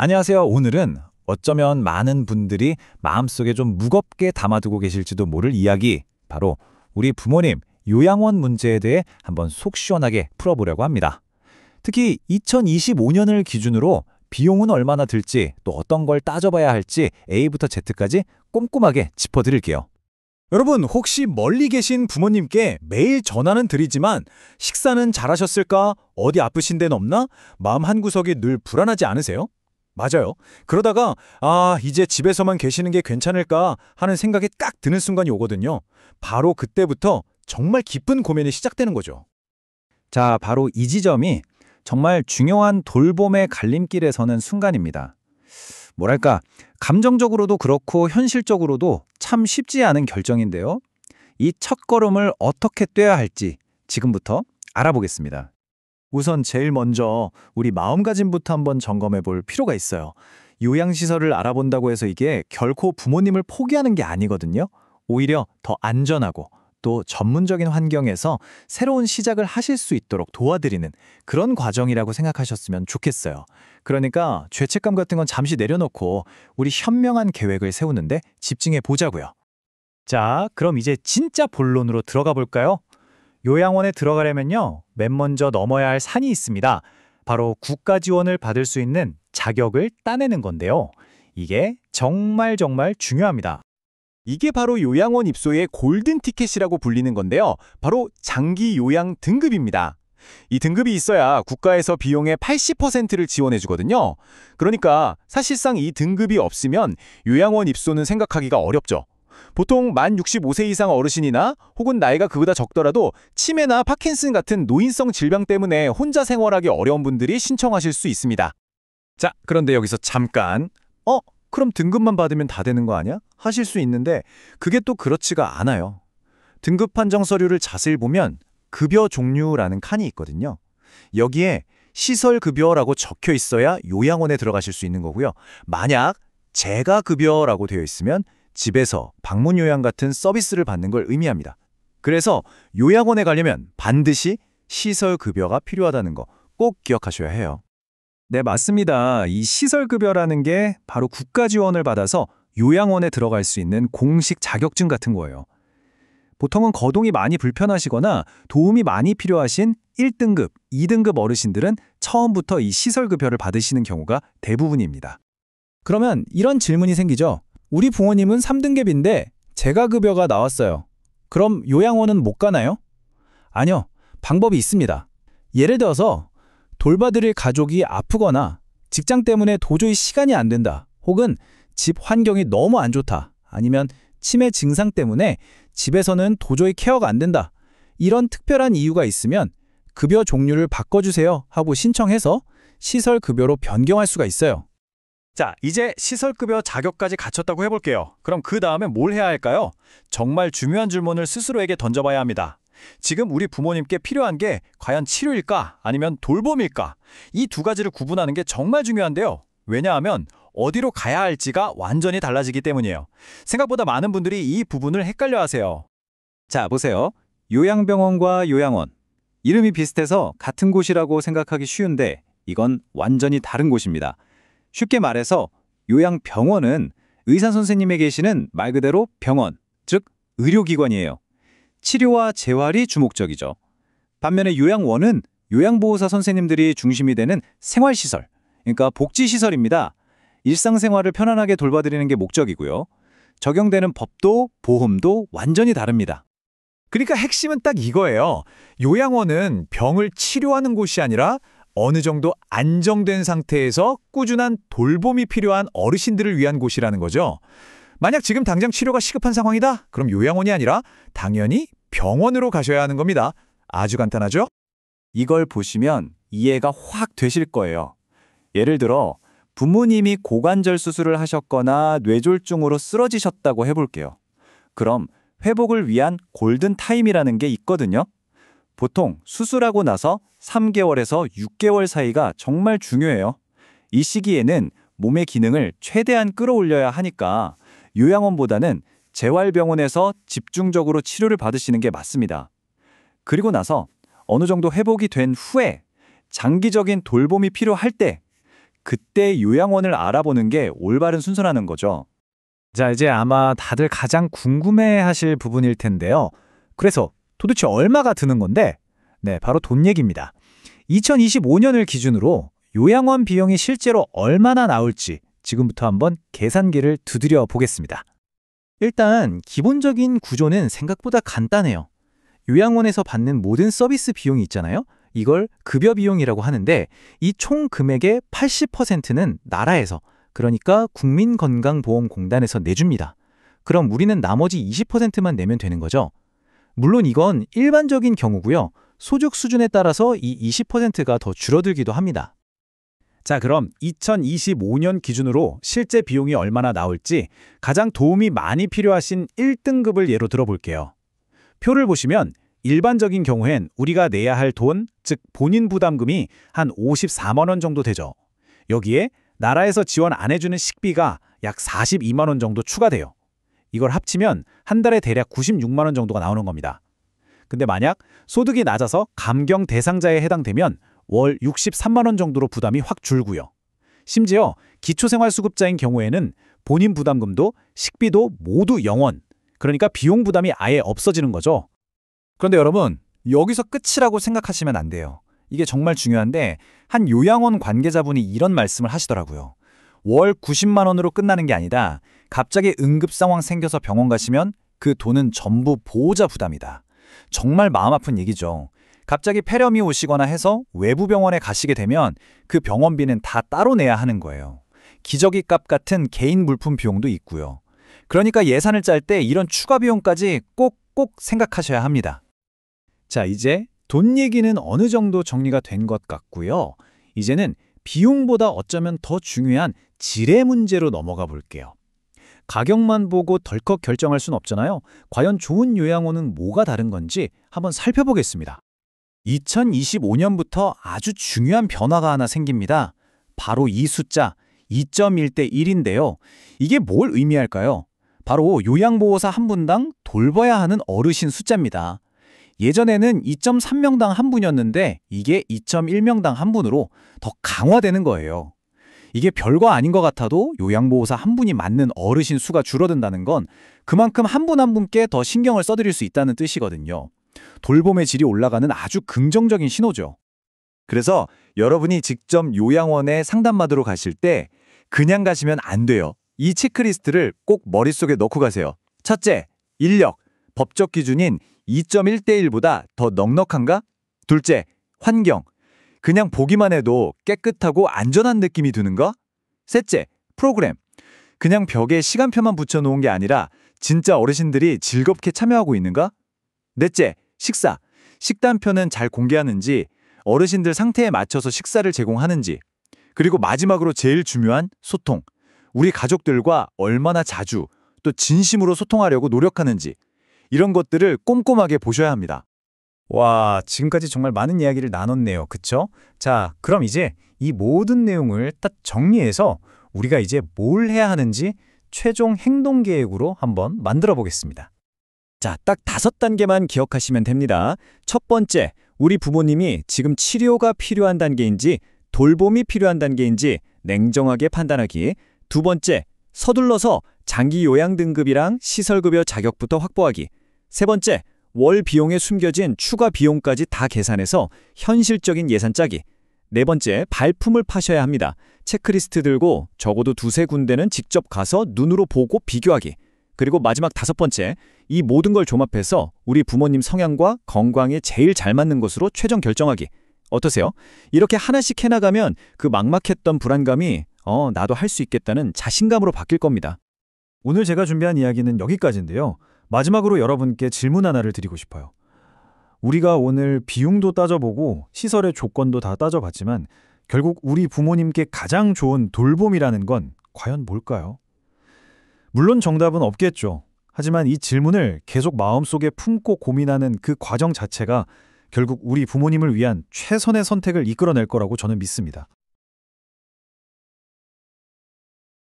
안녕하세요. 오늘은 어쩌면 많은 분들이 마음속에 좀 무겁게 담아두고 계실지도 모를 이야기, 바로 우리 부모님 요양원 문제에 대해 한번 속 시원하게 풀어보려고 합니다. 특히 2025년을 기준으로 비용은 얼마나 들지, 또 어떤 걸 따져봐야 할지 A부터 Z까지 꼼꼼하게 짚어드릴게요. 여러분, 혹시 멀리 계신 부모님께 매일 전화는 드리지만 식사는 잘하셨을까? 어디 아프신 데는 없나? 마음 한구석이 늘 불안하지 않으세요? 맞아요. 그러다가 이제 집에서만 계시는 게 괜찮을까 하는 생각이 딱 드는 순간이 오거든요. 바로 그때부터 정말 깊은 고민이 시작되는 거죠. 자, 바로 이 지점이 정말 중요한 돌봄의 갈림길에 서는 순간입니다. 뭐랄까, 감정적으로도 그렇고 현실적으로도 참 쉽지 않은 결정인데요. 이 첫걸음을 어떻게 떼야 할지 지금부터 알아보겠습니다. 우선 제일 먼저 우리 마음가짐부터 한번 점검해 볼 필요가 있어요. 요양시설을 알아본다고 해서 이게 결코 부모님을 포기하는 게 아니거든요. 오히려 더 안전하고 또 전문적인 환경에서 새로운 시작을 하실 수 있도록 도와드리는 그런 과정이라고 생각하셨으면 좋겠어요. 그러니까 죄책감 같은 건 잠시 내려놓고 우리 현명한 계획을 세우는데 집중해 보자고요. 자, 그럼 이제 진짜 본론으로 들어가 볼까요? 요양원에 들어가려면요, 맨 먼저 넘어야 할 산이 있습니다. 바로 국가 지원을 받을 수 있는 자격을 따내는 건데요. 이게 정말 중요합니다. 이게 바로 요양원 입소의 골든 티켓이라고 불리는 건데요. 바로 장기 요양 등급입니다. 이 등급이 있어야 국가에서 비용의 80%를 지원해 주거든요. 그러니까 사실상 이 등급이 없으면 요양원 입소는 생각하기가 어렵죠. 보통 만 65세 이상 어르신이나 혹은 나이가 그보다 적더라도 치매나 파킨슨 같은 노인성 질병 때문에 혼자 생활하기 어려운 분들이 신청하실 수 있습니다. 자, 그런데 여기서 잠깐 그럼 등급만 받으면 다 되는 거 아니야? 하실 수 있는데 그게 또 그렇지가 않아요. 등급 판정 서류를 자세히 보면 급여 종류라는 칸이 있거든요. 여기에 시설급여라고 적혀 있어야 요양원에 들어가실 수 있는 거고요. 만약 재가급여라고 되어 있으면 집에서 방문 요양 같은 서비스를 받는 걸 의미합니다. 그래서 요양원에 가려면 반드시 시설급여가 필요하다는 거 꼭 기억하셔야 해요. 네, 맞습니다. 이 시설급여라는 게 바로 국가 지원을 받아서 요양원에 들어갈 수 있는 공식 자격증 같은 거예요. 보통은 거동이 많이 불편하시거나 도움이 많이 필요하신 1등급, 2등급 어르신들은 처음부터 이 시설급여를 받으시는 경우가 대부분입니다. 그러면 이런 질문이 생기죠. 우리 부모님은 3등급인데 재가급여가 나왔어요. 그럼 요양원은 못 가나요? 아니요, 방법이 있습니다. 예를 들어서 돌봐드릴 가족이 아프거나 직장 때문에 도저히 시간이 안 된다, 혹은 집 환경이 너무 안 좋다, 아니면 치매 증상 때문에 집에서는 도저히 케어가 안 된다, 이런 특별한 이유가 있으면 급여 종류를 바꿔주세요 하고 신청해서 시설급여로 변경할 수가 있어요. 자, 이제 시설급여 자격까지 갖췄다고 해볼게요. 그럼 그 다음에 뭘 해야 할까요? 정말 중요한 질문을 스스로에게 던져봐야 합니다. 지금 우리 부모님께 필요한 게 과연 치료일까? 아니면 돌봄일까? 이 두 가지를 구분하는 게 정말 중요한데요. 왜냐하면 어디로 가야 할지가 완전히 달라지기 때문이에요. 생각보다 많은 분들이 이 부분을 헷갈려 하세요. 자, 보세요. 요양병원과 요양원. 이름이 비슷해서 같은 곳이라고 생각하기 쉬운데 이건 완전히 다른 곳입니다. 쉽게 말해서 요양병원은 의사 선생님이 계시는 말 그대로 병원, 즉 의료기관이에요. 치료와 재활이 주목적이죠. 반면에 요양원은 요양보호사 선생님들이 중심이 되는 생활시설, 그러니까 복지시설입니다. 일상생활을 편안하게 돌봐드리는 게 목적이고요. 적용되는 법도 보험도 완전히 다릅니다. 그러니까 핵심은 딱 이거예요. 요양원은 병을 치료하는 곳이 아니라 어느 정도 안정된 상태에서 꾸준한 돌봄이 필요한 어르신들을 위한 곳이라는 거죠. 만약 지금 당장 치료가 시급한 상황이다? 그럼 요양원이 아니라 당연히 병원으로 가셔야 하는 겁니다. 아주 간단하죠? 이걸 보시면 이해가 확 되실 거예요. 예를 들어 부모님이 고관절 수술을 하셨거나 뇌졸중으로 쓰러지셨다고 해볼게요. 그럼 회복을 위한 골든타임이라는 게 있거든요. 보통 수술하고 나서 3개월에서 6개월 사이가 정말 중요해요. 이 시기에는 몸의 기능을 최대한 끌어올려야 하니까 요양원보다는 재활병원에서 집중적으로 치료를 받으시는 게 맞습니다. 그리고 나서 어느 정도 회복이 된 후에 장기적인 돌봄이 필요할 때 그때 요양원을 알아보는 게 올바른 순서라는 거죠. 자, 이제 아마 다들 가장 궁금해하실 부분일 텐데요. 그래서 도대체 얼마가 드는 건데? 네, 바로 돈 얘기입니다. 2025년을 기준으로 요양원 비용이 실제로 얼마나 나올지 지금부터 한번 계산기를 두드려 보겠습니다. 일단 기본적인 구조는 생각보다 간단해요. 요양원에서 받는 모든 서비스 비용이 있잖아요. 이걸 급여 비용이라고 하는데 이 총 금액의 80%는 나라에서, 그러니까 국민건강보험공단에서 내줍니다. 그럼 우리는 나머지 20%만 내면 되는 거죠. 물론 이건 일반적인 경우고요. 소득 수준에 따라서 이 20%가 더 줄어들기도 합니다. 자, 그럼 2025년 기준으로 실제 비용이 얼마나 나올지 가장 도움이 많이 필요하신 1등급을 예로 들어볼게요. 표를 보시면 일반적인 경우엔 우리가 내야 할 돈, 즉 본인 부담금이 한 54만 원 정도 되죠. 여기에 나라에서 지원 안 해주는 식비가 약 42만 원 정도 추가돼요. 이걸 합치면 한 달에 대략 96만 원 정도가 나오는 겁니다. 근데 만약 소득이 낮아서 감경 대상자에 해당되면 월 63만 원 정도로 부담이 확 줄고요. 심지어 기초생활수급자인 경우에는 본인 부담금도 식비도 모두 0원, 그러니까 비용 부담이 아예 없어지는 거죠. 그런데 여러분, 여기서 끝이라고 생각하시면 안 돼요. 이게 정말 중요한데 한 요양원 관계자분이 이런 말씀을 하시더라고요. 월 90만 원으로 끝나는 게 아니라 갑자기 응급 상황 생겨서 병원 가시면 그 돈은 전부 보호자 부담이다. 정말 마음 아픈 얘기죠. 갑자기 폐렴이 오시거나 해서 외부 병원에 가시게 되면 그 병원비는 다 따로 내야 하는 거예요. 기저귀 값 같은 개인 물품 비용도 있고요. 그러니까 예산을 짤 때 이런 추가 비용까지 꼭 생각하셔야 합니다. 자, 이제 돈 얘기는 어느 정도 정리가 된 것 같고요. 이제는 비용보다 어쩌면 더 중요한 질의 문제로 넘어가 볼게요. 가격만 보고 덜컥 결정할 순 없잖아요. 과연 좋은 요양원은 뭐가 다른 건지 한번 살펴보겠습니다. 2025년부터 아주 중요한 변화가 하나 생깁니다. 바로 이 숫자 2.1대 1인데요. 이게 뭘 의미할까요? 바로 요양보호사 한 분당 돌봐야 하는 어르신 숫자입니다. 예전에는 2.3명당 한 분이었는데 이게 2.1명당 한 분으로 더 강화되는 거예요. 이게 별거 아닌 것 같아도 요양보호사 한 분이 맞는 어르신 수가 줄어든다는 건 그만큼 한 분 한 분께 더 신경을 써드릴 수 있다는 뜻이거든요. 돌봄의 질이 올라가는 아주 긍정적인 신호죠. 그래서 여러분이 직접 요양원에 상담받으러 가실 때 그냥 가시면 안 돼요. 이 체크리스트를 꼭 머릿속에 넣고 가세요. 첫째, 인력. 법적 기준인 2.1대 1보다 더 넉넉한가? 둘째, 환경. 그냥 보기만 해도 깨끗하고 안전한 느낌이 드는가? 셋째, 프로그램. 그냥 벽에 시간표만 붙여놓은 게 아니라 진짜 어르신들이 즐겁게 참여하고 있는가? 넷째, 식사. 식단표는 잘 공개하는지, 어르신들 상태에 맞춰서 식사를 제공하는지. 그리고 마지막으로 제일 중요한 소통. 우리 가족들과 얼마나 자주 또 진심으로 소통하려고 노력하는지. 이런 것들을 꼼꼼하게 보셔야 합니다. 와, 지금까지 정말 많은 이야기를 나눴네요. 그쵸? 자, 그럼 이제 이 모든 내용을 딱 정리해서 우리가 이제 뭘 해야 하는지 최종 행동 계획으로 한번 만들어 보겠습니다. 자, 딱 5단계만 기억하시면 됩니다. 첫 번째, 우리 부모님이 지금 치료가 필요한 단계인지 돌봄이 필요한 단계인지 냉정하게 판단하기. 두 번째, 서둘러서 장기 요양 등급이랑 시설급여 자격부터 확보하기. 세 번째, 월 비용에 숨겨진 추가 비용까지 다 계산해서 현실적인 예산 짜기. 네 번째, 발품을 파셔야 합니다. 체크리스트 들고 적어도 2-3군데는 직접 가서 눈으로 보고 비교하기. 그리고 마지막 5번째, 이 모든 걸 종합해서 우리 부모님 성향과 건강에 제일 잘 맞는 것으로 최종 결정하기. 어떠세요? 이렇게 하나씩 해나가면 그 막막했던 불안감이 나도 할 수 있겠다는 자신감으로 바뀔 겁니다. 오늘 제가 준비한 이야기는 여기까지인데요. 마지막으로 여러분께 질문 하나를 드리고 싶어요. 우리가 오늘 비용도 따져보고 시설의 조건도 다 따져봤지만 결국 우리 부모님께 가장 좋은 돌봄이라는 건 과연 뭘까요? 물론 정답은 없겠죠. 하지만 이 질문을 계속 마음속에 품고 고민하는 그 과정 자체가 결국 우리 부모님을 위한 최선의 선택을 이끌어낼 거라고 저는 믿습니다.